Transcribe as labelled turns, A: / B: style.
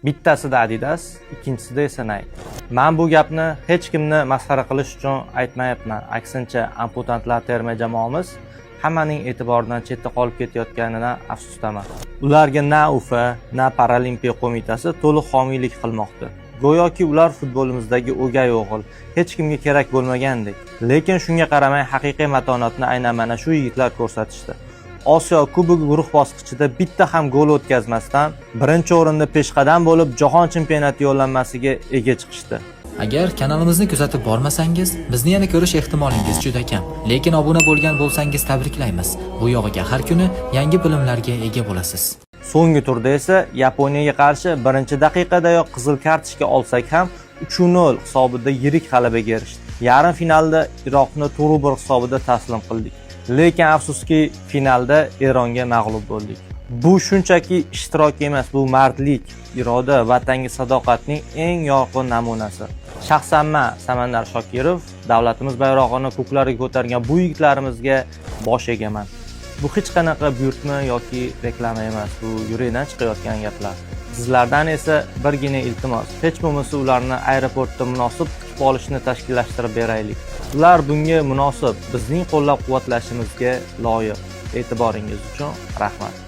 A: Bittasida Adidas, ikkinchisida esa Nike. Men bu gapni hech kimni masxara qilish uchun aytmayapman. Aksincha, amputantlar terma jamoamiz hammaning e'tiboridan chetda qolib ketayotganidan afsusdaman. Ularga na UEFA, na Paralimpiya qo'mitasi to'liq homiylik qilmoqda. Go'yoki ular futbolimizdagi o'gay o'g'il, hech kimga kerak bo'lmagandek. Lekin shunga qaramay haqiqiy matonatni aynan mana shu yigitlar ko'rsatishdi. Osiyo Kubogi guruh bosqichida bitta ham gol o'tkazmasdan birinchi o'rinda peshqadam bo'lib Jahon chempionati yo'llanmasiga ega chiqishdi.
B: Agar kanalimizni kuzatib bormasangiz, bizni yana ko'rish ehtimolingiz juda kam. Lekin obuna bo'lgan bo'lsangiz tabriklaymiz. Bu yog'iga har kuni yangi bilimlarga ega bo'lasiz.
A: So'nggi turda esa Yaponiyaga qarshi birinchi daqiqadayoq qizil kartochka olsak ham 3-0 hisobida yirik g'alabaga erishdik. Yarim finalda Iroqni 4-1 hisobida taslim qildik. Lekin afsuski finalda Eronga mag'lub bo'ldik. Bu shunchaki ishtirok emas, bu mardlik, iroda, vatanga sadoqatning eng yorqin namunasi. Shaxsan men Samandar Shokirov davlatimiz bayrog'ini ko'klariga ko'targan bu yigitlarimizga bosh egaman. Bu hech qanaqa buyurtma yoki reklama emas, bu yurakdan chiqayotgan gaplar. Sizlardan esa birgina iltimos, hech bo'lmasa ularni aeroportda munosib kutib olishni tashkillashtirib beraylik. Ular bunga munosib, bizning qo'llab-quvvatlashimizga loyiq. E'tiboringiz uchun rahmat.